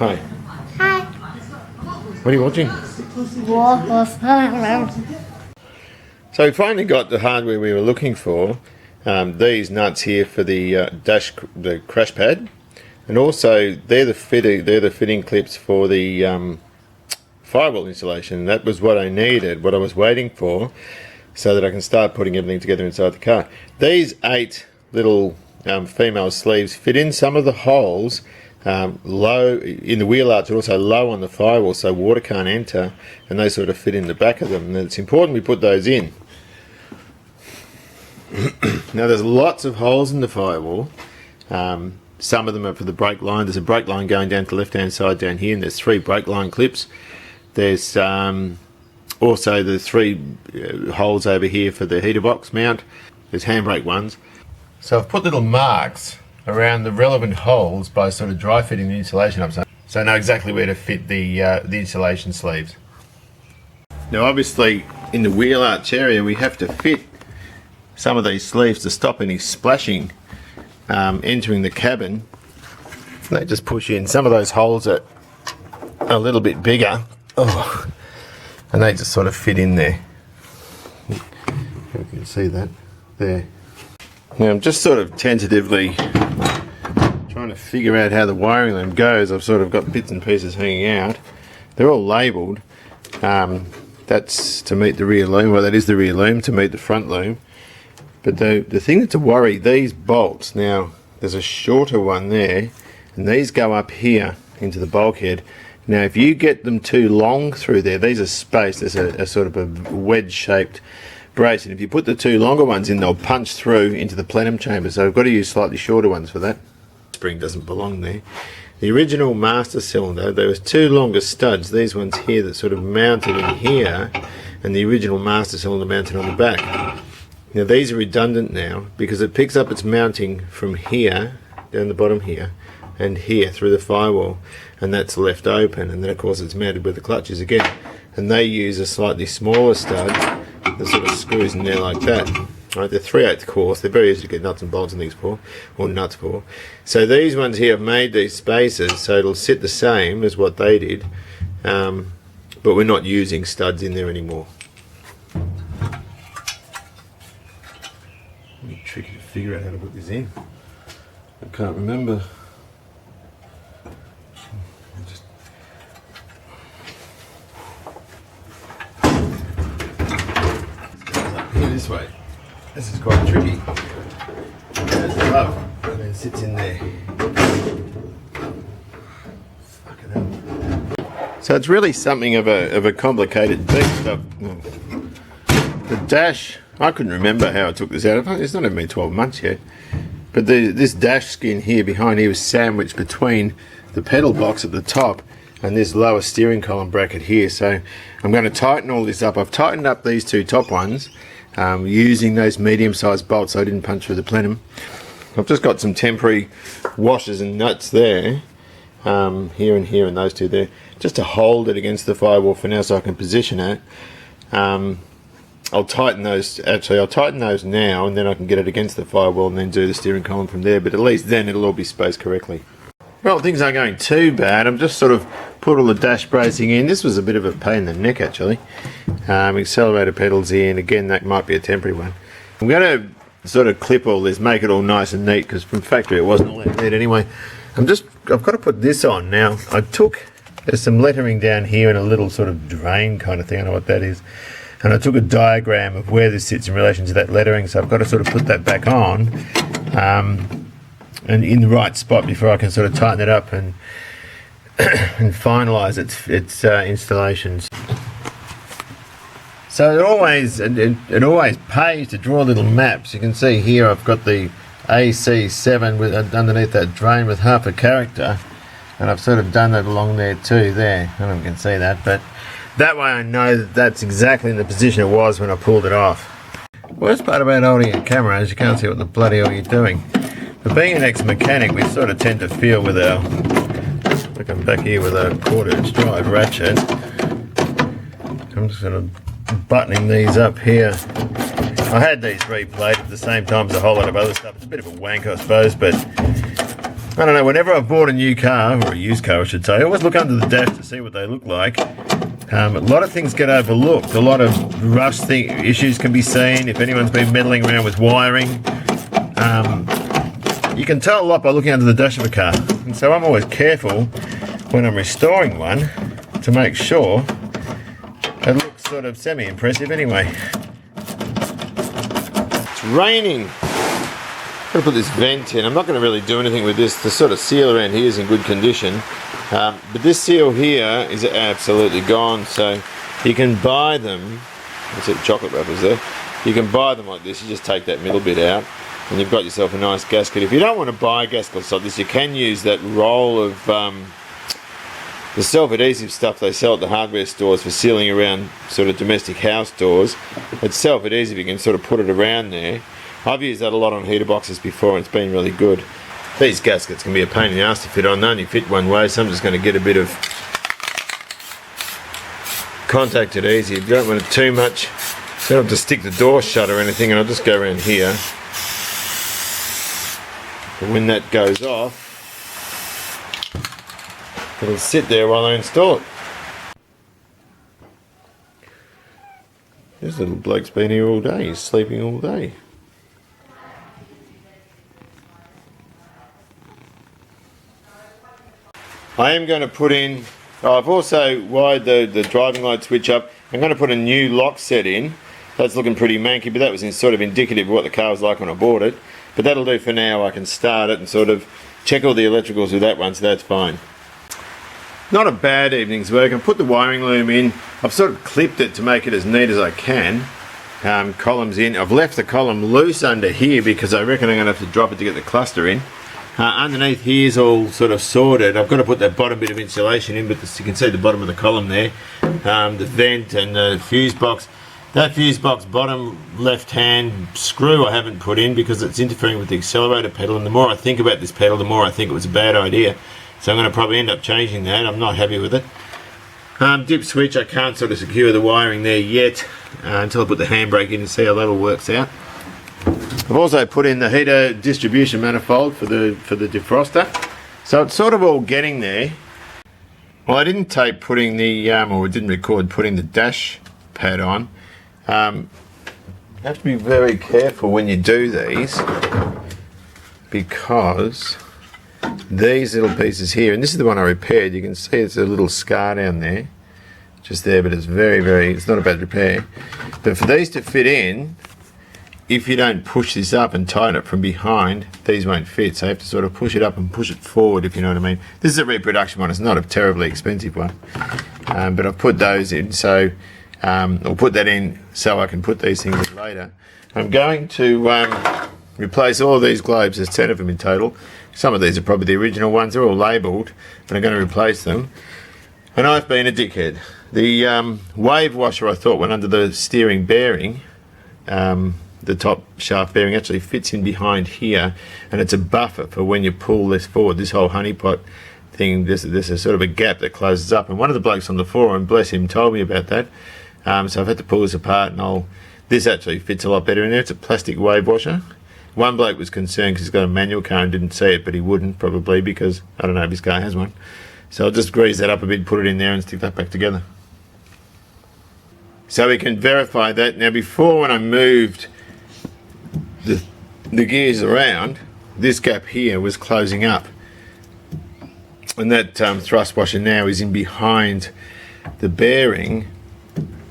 Hi. Hi. What are you watching? So we finally got the hardware we were looking for. These nuts here for the the crash pad, and also they're the fitting clips for the firewall installation. That was what I needed, what I was waiting for, so that I can start putting everything together inside the car. These 8 little female sleeves fit in some of the holes low in the wheel arch, but also low on the firewall, so water can't enter, and they sort of fit in the back of them. And it's important we put those in. Now there's lots of holes in the firewall. Some of them are for the brake line. There's a brake line going down to the left hand side down here, and there's 3 brake line clips. There's also the 3 holes over here for the heater box mount. There's handbrake ones. So I've put little marks around the relevant holes by sort of dry fitting the insulation up, so I know exactly where to fit the insulation sleeves. Now obviously in the wheel arch area we have to fit some of these sleeves to stop any splashing entering the cabin. They just push in. Some of those holes are a little bit bigger, and they just sort of fit in there. You can see that there. Now I'm just sort of tentatively trying to figure out how the wiring loom goes. I've sort of got bits and pieces hanging out. They're all labelled. That's to meet the rear loom. Well, that is the rear loom to meet the front loom. But the thing that's a worry, these bolts, now there's a shorter one there, and these go up here into the bulkhead. Now if you get them too long through there, these are spaced, there's a sort of a wedge shaped brace, and if you put the 2 longer ones in, they'll punch through into the plenum chamber, so I've got to use slightly shorter ones for that. Spring doesn't belong there. The original master cylinder, there was 2 longer studs, these ones here that sort of mounted in here, and the original master cylinder mounted on the back. Now these are redundant now because it picks up its mounting from here, down the bottom here, and here through the firewall, and that's left open, and then of course it's mounted with the clutches again, and they use a slightly smaller stud that sort of screws in there like that. Right, they're 3/8 course, they're very easy to get nuts and bolts in these for, or nuts for. So these ones here have made these spaces so it'll sit the same as what they did, but we're not using studs in there anymore. It's tricky to figure out how to put this in. I can't remember. This way. This is quite tricky. There's the glove, and then sits in there. Fucking hell. So it's really something of a complicated beast. The dash, I couldn't remember how I took this out. It's not even been 12 months yet. But this dash skin here behind here was sandwiched between the pedal box at the top and this lower steering column bracket here. So I'm going to tighten all this up. I've tightened up these 2 top ones. Using those medium-sized bolts so I didn't punch through the plenum. I've just got some temporary washers and nuts there, here and here, and those 2 there, just to hold it against the firewall for now so I can position it. I'll tighten those, I'll tighten those now, and then I can get it against the firewall and then do the steering column from there, but at least then it'll all be spaced correctly. Well, things aren't going too bad. I've just sort of put all the dash bracing in. This was a bit of a pain in the neck actually. Accelerator pedals in, again that might be a temporary one. I'm going to sort of clip all this, make it all nice and neat, because from factory it wasn't all that neat anyway. I've got to put this on now. There's some lettering down here and a little sort of drain kind of thing, I don't know what that is. And I took a diagram of where this sits in relation to that lettering, so I've got to sort of put that back on. And in the right spot before I can sort of tighten it up and finalise its installations. So it always pays to draw little maps. You can see here I've got the AC7 with underneath that drain with half a character, and I've sort of done that along there too. There, I don't know if you can see that, but that way I know that that's exactly in the position it was when I pulled it off. Worst part about holding a camera is you can't see what the bloody hell you're doing. But being an ex-mechanic, we sort of tend to feel with our, look, I'm back here with a 1/4" drive ratchet. I'm just sort of buttoning these up here. I had these replated at the same time as a whole lot of other stuff. It's a bit of a wank, I suppose, but I don't know, whenever I've bought a new car, or a used car I should say, I always look under the dash to see what they look like. A lot of things get overlooked. A lot of rust issues can be seen if anyone's been meddling around with wiring. You can tell a lot by looking under the dash of a car. And so I'm always careful when I'm restoring one to make sure it looks sort of semi-impressive anyway. It's raining. I'm going to put this vent in. I'm not going to really do anything with this. The sort of seal around here is in good condition. But this seal here is absolutely gone. So you can buy them. What's it, chocolate wrappers there? You can buy them like this. You just take that middle bit out and you've got yourself a nice gasket. If you don't want to buy gaskets like this, you can use that roll of the self-adhesive stuff they sell at the hardware stores for sealing around sort of domestic house doors. It's self-adhesive. You can sort of put it around there. I've used that a lot on heater boxes before and it's been really good. These gaskets can be a pain in the ass to fit on. They only fit one way, so I'm just going to get a bit of contact adhesive. You don't want it too much. You don't have to stick the door shut or anything, and I'll just go around here. And when that goes off, it'll sit there while I install it. This little bloke's been here all day. He's sleeping all day. I am going to put in, I've also wired the driving light switch up. I'm going to put a new lock set in. That's looking pretty manky, but that was sort of indicative of what the car was like when I bought it. But that'll do for now. I can start it and sort of check all the electricals with that one, so that's fine. Not a bad evening's work. I've put the wiring loom in. I've sort of clipped it to make it as neat as I can. Columns in. I've left the column loose under here because I reckon I'm going to have to drop it to get the cluster in. Underneath here is all sort of sorted. I've got to put that bottom bit of insulation in, but you can see the bottom of the column there. The vent and the fuse box. That fuse box bottom left hand screw I haven't put in because it's interfering with the accelerator pedal, and the more I think about this pedal, the more I think it was a bad idea. So I'm going to probably end up changing that. I'm not happy with it. Dip switch, I can't sort of secure the wiring there yet until I put the handbrake in and see how that all works out. I've also put in the heater distribution manifold for the defroster, so it's sort of all getting there. Well, I didn't tape putting the or didn't record putting the dash pad on. You have to be very careful when you do these because these little pieces here, and this is the one I repaired. You can see it's a little scar down there, just there, but it's it's not a bad repair. But for these to fit in, if you don't push this up and tighten it from behind, these won't fit. So you have to sort of push it up and push it forward, if you know what I mean. This is a reproduction one. It's not a terribly expensive one. But I've put those in, so I'll put that in so I can put these things in later. I'm going to replace all of these globes. There's 10 of them in total. Some of these are probably the original ones. They're all labelled, and I'm going to replace them. And I've been a dickhead. The wave washer I thought went under the steering bearing. The top shaft bearing actually fits in behind here, and it's a buffer for when you pull this forward. This whole honeypot thing, there's a sort of a gap that closes up, and one of the blokes on the forum, bless him, told me about that. So I've had to pull this apart, and this actually fits a lot better in there. It's a plastic wave washer. One bloke was concerned because he's got a manual car and didn't see it, but he wouldn't probably because I don't know if his car has one. So I'll just grease that up a bit, put it in there and stick that back together. So we can verify that. Now before, when I moved the gears around, this gap here was closing up, and that thrust washer now is in behind the bearing,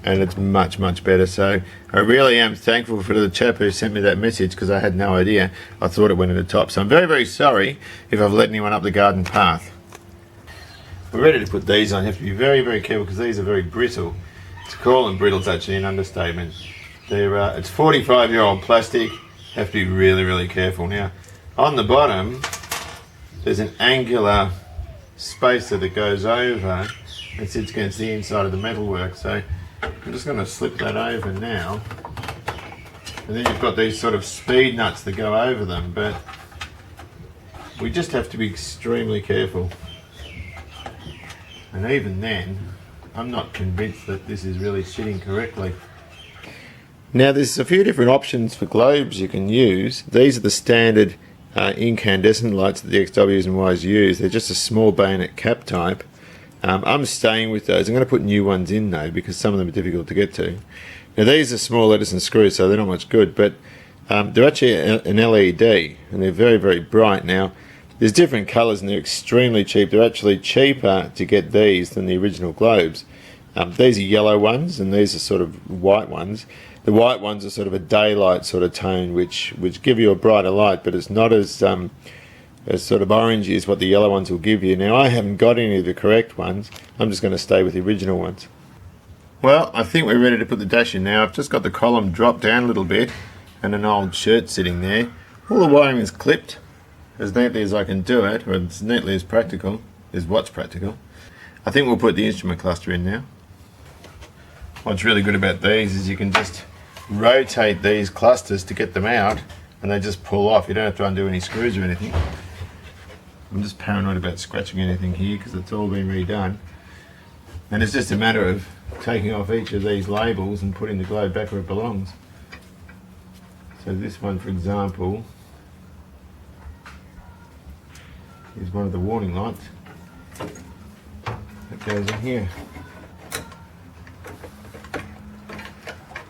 and it's much better. So I really am thankful for the chap who sent me that message because I had no idea. I thought it went at the top, so I'm very sorry if I've let anyone up the garden path. We're ready to put these on. You have to be very careful because these are very brittle. To call them brittle is actually an understatement. It's 45-year-old plastic. Have to be really careful. Now on the bottom there's an angular spacer that goes over and sits against the inside of the metalwork, so I'm just going to slip that over now, and then you've got these sort of speed nuts that go over them, but we just have to be extremely careful. And even then I'm not convinced that this is really sitting correctly. Now there's a few different options for globes you can use. These are the standard incandescent lights that the XWs and Ys use. They're just a small bayonet cap type. I'm staying with those. I'm going to put new ones in though, because some of them are difficult to get to. Now these are small Edison screws, so they're not much good, but they're actually an LED, and they're very, very bright. Now there's different colours and they're extremely cheap. They're actually cheaper to get these than the original globes. These are yellow ones and these are sort of white ones. The white ones are sort of a daylight sort of tone, which give you a brighter light, but it's not as sort of orangey as what the yellow ones will give you. Now I haven't got any of the correct ones. I'm just going to stay with the original ones. Well, I think we're ready to put the dash in now. I've just got the column dropped down a little bit and an old shirt sitting there. All the wiring is clipped as neatly as I can do it, or as neatly as practical, is what's practical. I think we'll put the instrument cluster in now. What's really good about these is you can just rotate these clusters to get them out and they just pull off. You don't have to undo any screws or anything. I'm just paranoid about scratching anything here because it's all been redone. And it's just a matter of taking off each of these labels and putting the globe back where it belongs. So this one, for example, is one of the warning lights that goes in here.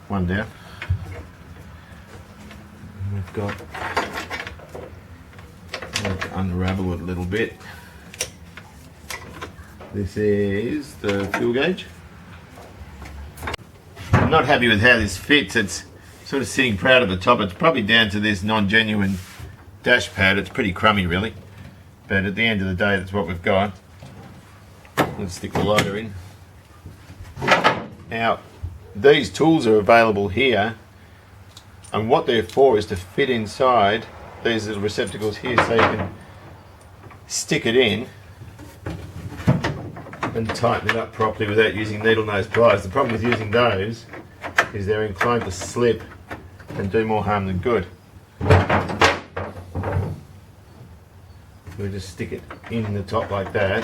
One down. And we've got, to unravel it a little bit. This is the fuel gauge. I'm not happy with how this fits. It's sort of sitting proud at the top. It's probably down to this non-genuine dash pad. It's pretty crummy really, but at the end of the day that's what we've got. Let's stick the lighter in. Now these tools are available here, and what they're for is to fit inside these little receptacles here so you can stick it in and tighten it up properly without using needle nose pliers. The problem with using those is they're inclined to slip and do more harm than good. We just stick it in the top like that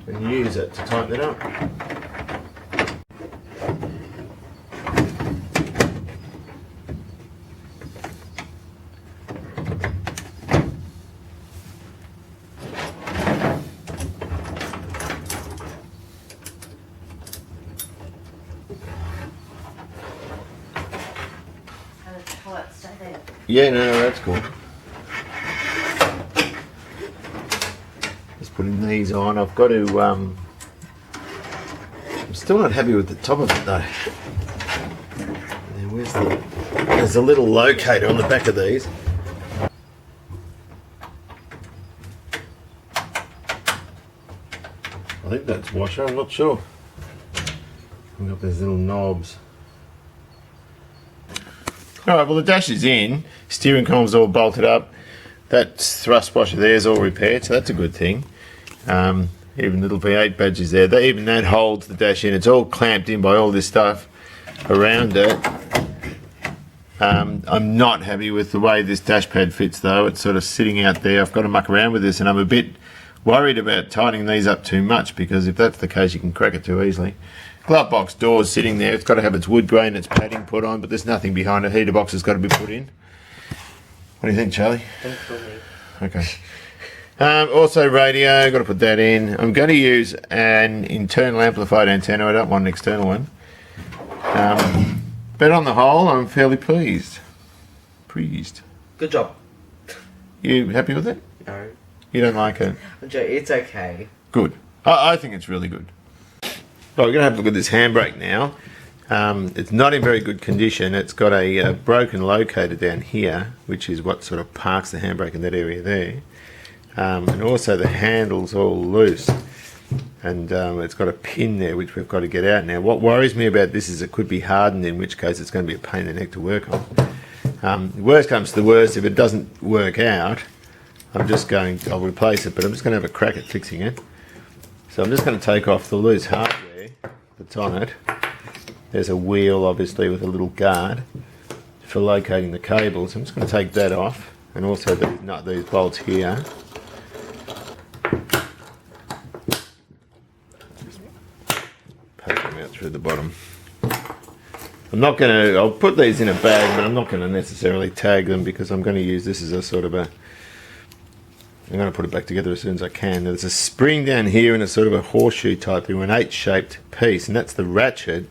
and use it to tighten it up. Yeah, no, that's cool. Just putting these on. I've got to, I'm still not happy with the top of it though. And there's a little locator on the back of these. I think that's washer, I'm not sure. I've got these little knobs. Alright, well the dash is in, steering column's all bolted up, that thrust washer there is all repaired, so that's a good thing. Even little V8 badges there, even that holds the dash in. It's all clamped in by all this stuff around it. I'm not happy with the way this dash pad fits though. It's sort of sitting out there. I've got to muck around with this and I'm a bit worried about tightening these up too much, because if that's the case you can crack it too easily. Glove box door's sitting there. It's got to have its wood grain, its padding put on, but there's nothing behind it. Heater box has got to be put in. What do you think, Charlie? Okay. Also radio, got to put that in. I'm going to use an internal amplified antenna. I don't want an external one. But on the whole, I'm fairly pleased. Good job. You happy with it? No. You don't like it? It's okay. Good. I think it's really good. Right, we're going to have a look at this handbrake now. It's not in very good condition. It's got a broken locator down here, which is what sort of parks the handbrake in that area there. And also the handle's all loose. And it's got a pin there which we've got to get out now. What worries me about this is it could be hardened, in which case it's going to be a pain in the neck to work on. Worst comes to the worst, if it doesn't work out, I'll replace it, but I'm just going to have a crack at fixing it. So I'm just going to take off the loose hardware that's on it. There's a wheel obviously with a little guard for locating the cables. I'm just going to take that off, and also these bolts here. Just poke them out through the bottom. I'm not going to, I'll put these in a bag, but I'm not going to necessarily tag them because I'm going to use this as a sort of a, I'm going to put it back together as soon as I can. There's a spring down here and a sort of a horseshoe type thing, an H-shaped piece, and that's the ratchet.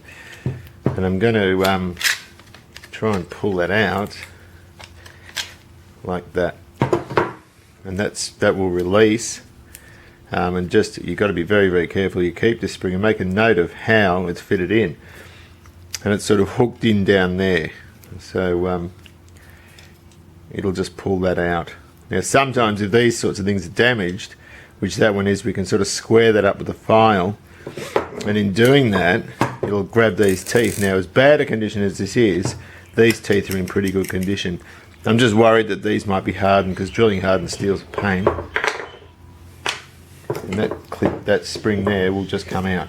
And I'm going to try and pull that out like that. And that will release. And just, you've got to be very, very careful. You keep this spring and make a note of how it's fitted in. And it's sort of hooked in down there. So it'll just pull that out. Now sometimes if these sorts of things are damaged, which that one is, we can sort of square that up with a file, and in doing that it'll grab these teeth. Now as bad a condition as this is, these teeth are in pretty good condition. I'm just worried that these might be hardened because drilling hardened steel's a pain. And that spring there will just come out.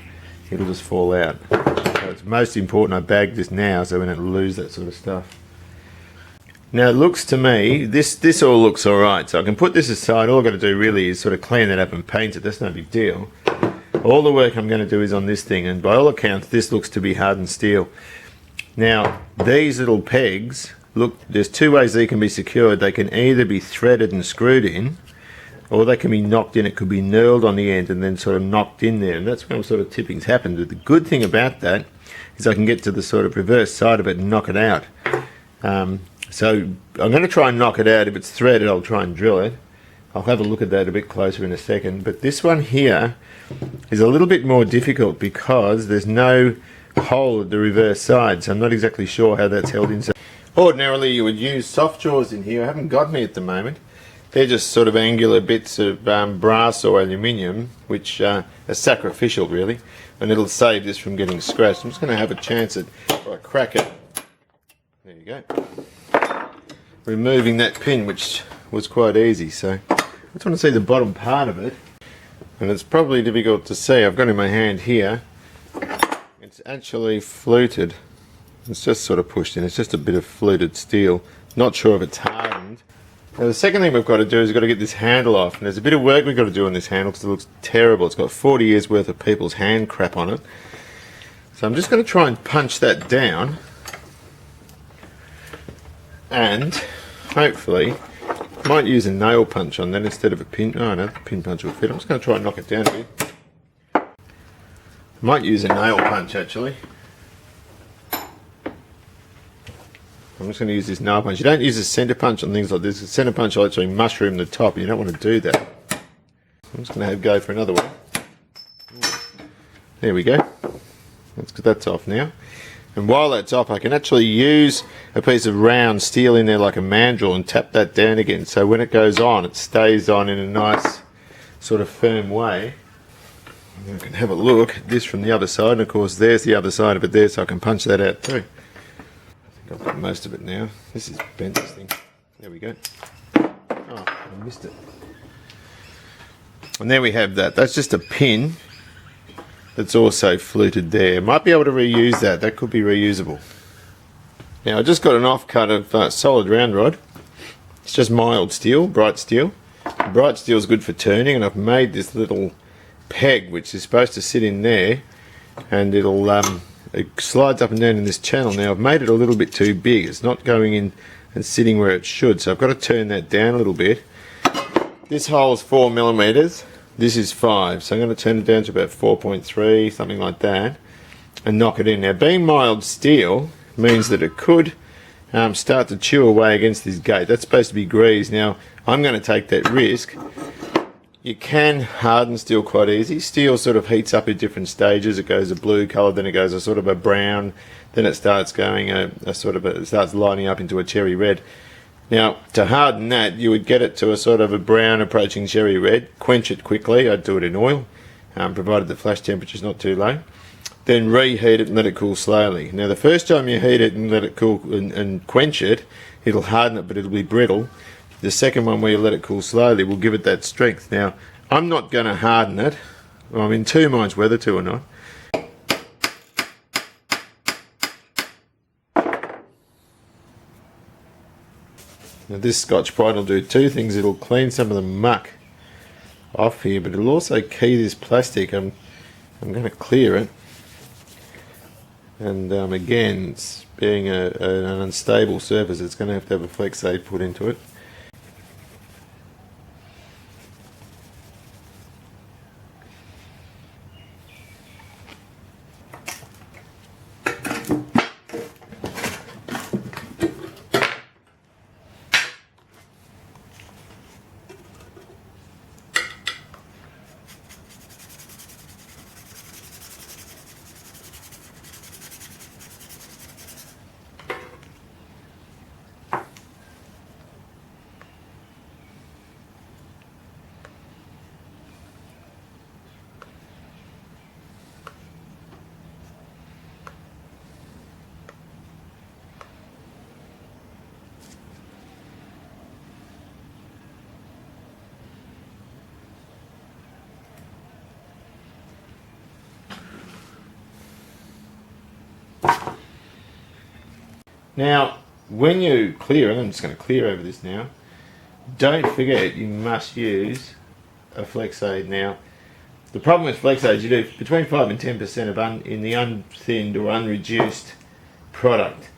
It'll just fall out. So it's most important I bag this now so we don't lose that sort of stuff. Now it looks to me, this all looks alright, so I can put this aside. All I've got to do really is sort of clean that up and paint it. That's no big deal. All the work I'm going to do is on this thing, and by all accounts this looks to be hardened steel. Now these little pegs, look, there's two ways they can be secured. They can either be threaded and screwed in, or they can be knocked in. It could be knurled on the end and then sort of knocked in there, and that's when sort of tippings happen. But the good thing about that is I can get to the sort of reverse side of it and knock it out. So I'm going to try and knock it out. If it's threaded, I'll try and drill it. I'll have a look at that a bit closer in a second. But this one here is a little bit more difficult because there's no hole at the reverse side, so I'm not exactly sure how that's held in. So ordinarily you would use soft jaws in here. I haven't got any at the moment. They're just sort of angular bits of brass or aluminium, which are sacrificial really, and it'll save this from getting scratched. I'm just going to have a chance at, or a crack at, there you go, removing that pin, which was quite easy. So I just want to see the bottom part of it, and it's probably difficult to see. I've got it in my hand here. It's actually fluted. It's just sort of pushed in. It's just a bit of fluted steel. Not sure if it's hardened. Now the second thing we've got to do is we've got to get this handle off, and there's a bit of work we've got to do on this handle because it looks terrible. It's got 40 years worth of people's hand crap on it. So I'm just going to try and punch that down, and hopefully I might use a nail punch on that instead of a pin. Oh no, the pin punch will fit. I'm just going to try and knock it down a bit. I might use a nail punch actually. I'm just going to use this nail punch. You don't use a centre punch on things like this. A centre punch will actually mushroom the top. You don't want to do that. I'm just going to have a go for another one. There we go. That's off now. And while that's off, I can actually use a piece of round steel in there like a mandrel and tap that down again. So when it goes on, it stays on in a nice sort of firm way. And I can have a look at this from the other side. And of course, there's the other side of it there, so I can punch that out too. I think I've got most of it now. This is bent, this thing. There we go. Oh, I missed it. And there we have that. That's just a pin that's also fluted there. Might be able to reuse that. That could be reusable. Now I just got an offcut of solid round rod. It's just mild steel, bright steel. Bright steel is good for turning, and I've made this little peg which is supposed to sit in there, and it'll it slides up and down in this channel. Now I've made it a little bit too big. It's not going in and sitting where it should, so I've got to turn that down a little bit. This hole is 4mm. This is 5, so I'm going to turn it down to about 4.3, something like that, and knock it in. Now being mild steel means that it could start to chew away against this gate. That's supposed to be greased. Now I'm going to take that risk. You can harden steel quite easy. Steel sort of heats up at different stages. It goes a blue colour, then it goes a sort of a brown, then it starts going it starts lighting up into a cherry red. Now, to harden that, you would get it to a sort of a brown approaching cherry red, quench it quickly. I'd do it in oil, provided the flash temperature is not too low. Then reheat it and let it cool slowly. Now, the first time you heat it and let it cool and quench it, it'll harden it, but it'll be brittle. The second one where you let it cool slowly will give it that strength. Now, I'm not going to harden it. Well, I'm in two minds whether to or not. Now this Scotch Brite will do two things. It'll clean some of the muck off here, but it'll also key this plastic. I'm going to clear it. And again, it's being an unstable surface, it's going to have a flex aid put into it. Now, when you clear it, I'm just going to clear over this now, don't forget you must use a flex aid. Now, the problem with flex aids, you do between 5 and 10% in the unthinned or unreduced product.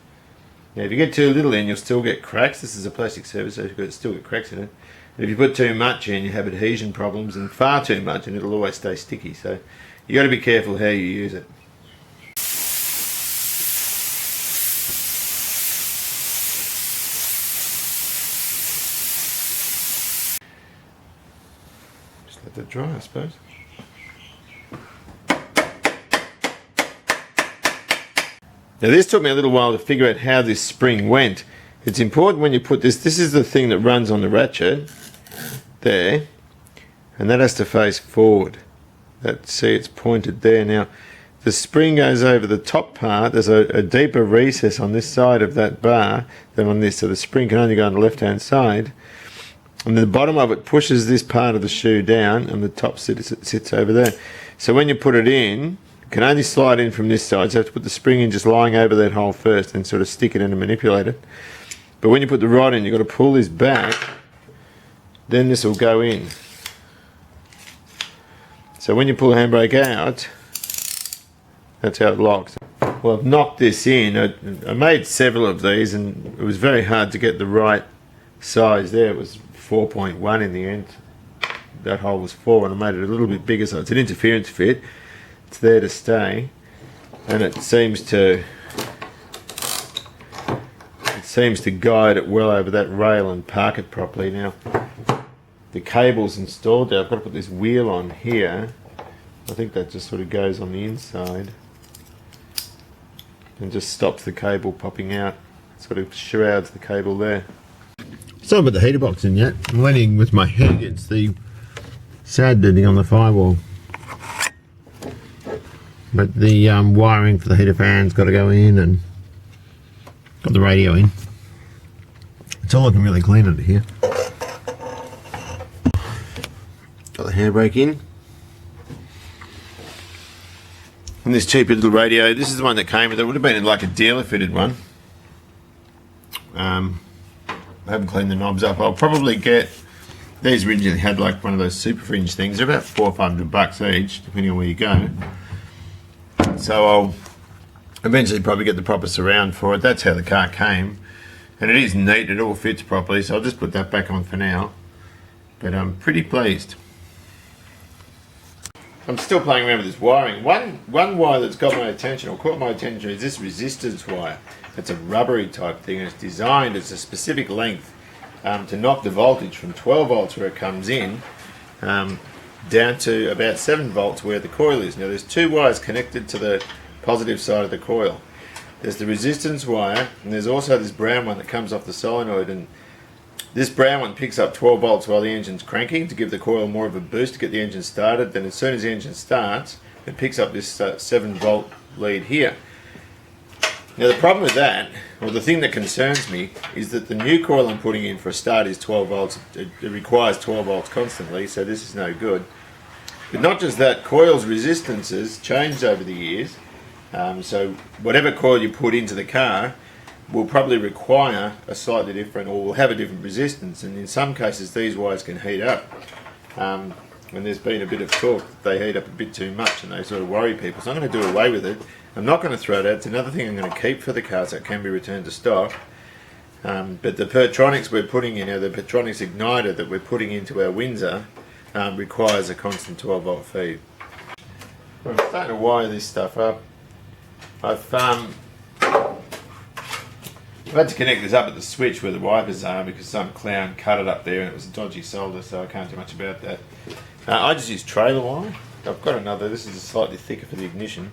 Now, if you get too little in, you'll still get cracks. This is a plastic surface, so you'll still get cracks in it. And if you put too much in, you have adhesion problems, and far too much, and it'll always stay sticky. So you got to be careful how you use it. Let that dry, I suppose. Now this took me a little while to figure out how this spring went. It's important when you put this is the thing that runs on the ratchet, there, and that has to face forward. See, it's pointed there. Now, the spring goes over the top part. There's a deeper recess on this side of that bar than on this, so the spring can only go on the left-hand side. And the bottom of it pushes this part of the shoe down, and the top sits over there. So when you put it in, it can only slide in from this side, so you have to put the spring in just lying over that hole first and sort of stick it in and manipulate it. But when you put the rod in, you've got to pull this back, then this will go in. So when you pull the handbrake out, that's how it locks. Well, I've knocked this in. I made several of these, and it was very hard to get the right size there. It was 4.1 in the end. That hole was 4, and I made it a little bit bigger, so it's an interference fit. It's there to stay, and it seems to guide it well over that rail and park it properly. Now, the cable's installed there. I've got to put this wheel on here. I think that just sort of goes on the inside and just stops the cable popping out. Sort of shrouds the cable there. Still haven't put the heater box in yet. I'm leaning with my head against the sand bending on the firewall. But the wiring for the heater fan's got to go in, and got the radio in. It's all looking really clean under here. Got the handbrake in. And this cheap little radio, this is the one that came with it. It would have been like a dealer fitted one. I haven't cleaned the knobs up. I'll probably get, these originally had like one of those super fringe things. They're about $400 or $500 each, depending on where you go. So I'll eventually probably get the proper surround for it. That's how the car came. And it is neat, it all fits properly, so I'll just put that back on for now. But I'm pretty pleased. I'm still playing around with this wiring. One wire that's got my attention, or caught my attention, is this resistance wire. It's a rubbery type thing, and it's designed as a specific length to knock the voltage from 12 volts where it comes in down to about 7 volts where the coil is. Now there's two wires connected to the positive side of the coil. There's the resistance wire, and there's also this brown one that comes off the solenoid, and this brown one picks up 12 volts while the engine's cranking to give the coil more of a boost to get the engine started. Then as soon as the engine starts, it picks up this 7 volt lead here. Now the problem with that, or the thing that concerns me, is that the new coil I'm putting in for a start is 12 volts. It requires 12 volts constantly, so this is no good. But not just that, coil's resistances changed over the years. So whatever coil you put into the car will probably require a slightly different, or will have a different resistance, and in some cases these wires can heat up. when there's been a bit of talk, they heat up a bit too much and they sort of worry people. So I'm going to do away with it. I'm not going to throw it out. It's another thing I'm going to keep for the car so it can be returned to stock. But the Pertronics we're putting in, the Pertronics igniter that we're putting into our Windsor requires a constant 12 volt feed. I'm starting to wire this stuff up. I've had to connect this up at the switch where the wipers are because some clown cut it up there and it was a dodgy solder, so I can't do much about that. I just use trailer wire. I've got another, this is slightly thicker for the ignition,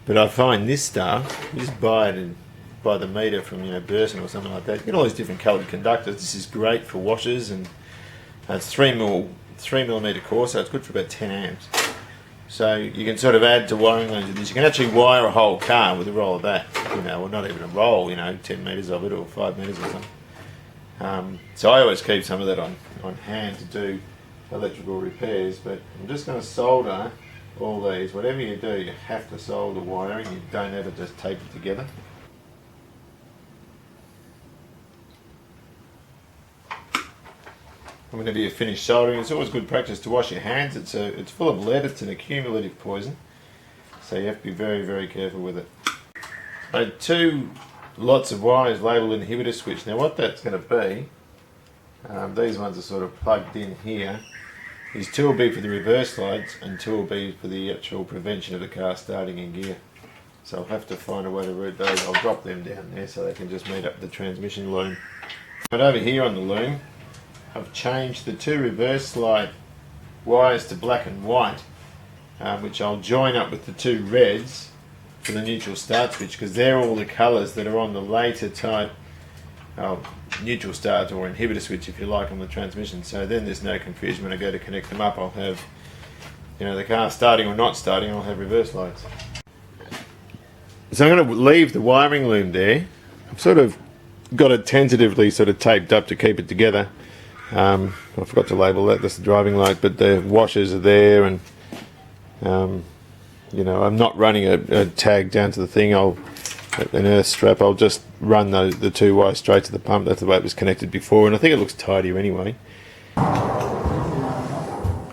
but I find this stuff, you just buy it by the metre from Burson or something like that. You get all these different coloured conductors. This is great for washers, and it's 3mm core, so it's good for about 10 amps. So you can sort of add to wiring looms with this. You can actually wire a whole car with a roll of that, or not even a roll, 10 metres of it or 5 metres or something. So I always keep some of that on hand to do electrical repairs, but I'm just going to solder all these. Whatever you do, you have to solder wiring. You don't ever just tape it together. Whenever you finish soldering, it's always good practice to wash your hands. It's full of lead. It's an accumulative poison, so you have to be very, very careful with it. I had 2 lots of wires labelled inhibitor switch. Now what that's going to be, these ones are sort of plugged in here. These 2 will be for the reverse lights and 2 will be for the actual prevention of the car starting in gear. So I'll have to find a way to route those. I'll drop them down there so they can just meet up the transmission loom. But over here on the loom, I've changed the 2 reverse light wires to black and white, which I'll join up with the 2 reds for the neutral start switch, because they're all the colours that are on the later type neutral start or inhibitor switch, if you like, on the transmission. So then there's no confusion when I go to connect them up. I'll have, the car starting or not starting, I'll have reverse lights. So I'm going to leave the wiring loom there. I've sort of got it tentatively sort of taped up to keep it together. I forgot to label that, that's the driving light, but the washers are there, and I'm not running a tag down to the thing. An earth strap, I'll just run the 2 wires straight to the pump. That's the way it was connected before, and I think it looks tidier anyway.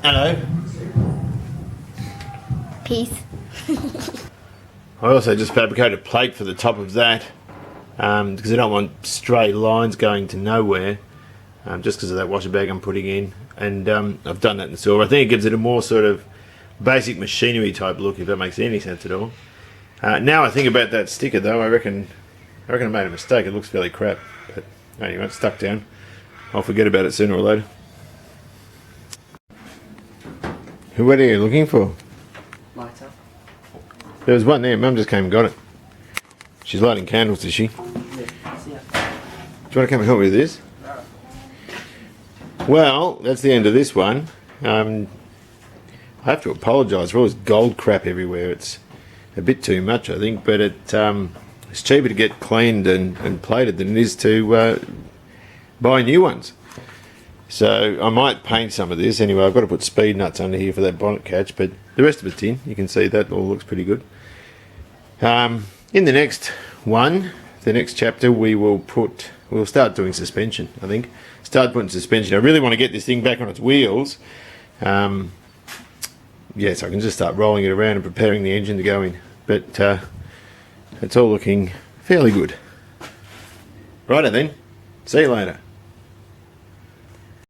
Hello. Peace. I also just fabricated a plate for the top of that because I don't want stray lines going to nowhere. Just because of that washer bag I'm putting in, and I've done that in silver. I think it gives it a more sort of basic machinery type look, if that makes any sense at all. Now I think about that sticker though, I reckon I made a mistake. It looks fairly crap, but anyway, it's stuck down. I'll forget about it sooner or later. What are you looking for? Lighter. There was one there. Mum just came and got it. She's lighting candles, is she? Yeah. Do you want to come and help me with this? Well, that's the end of this one. I have to apologise for all this gold crap everywhere. It's a bit too much, I think, but it's cheaper to get cleaned and plated than it is to buy new ones. So I might paint some of this. Anyway, I've got to put speed nuts under here for that bonnet catch, but the rest of it's in. You can see that all looks pretty good. In the next one, the next chapter, we'll start doing suspension, I think. Start putting suspension. I really want to get this thing back on its wheels. So I can just start rolling it around and preparing the engine to go in. But it's all looking fairly good. Righto then. See you later.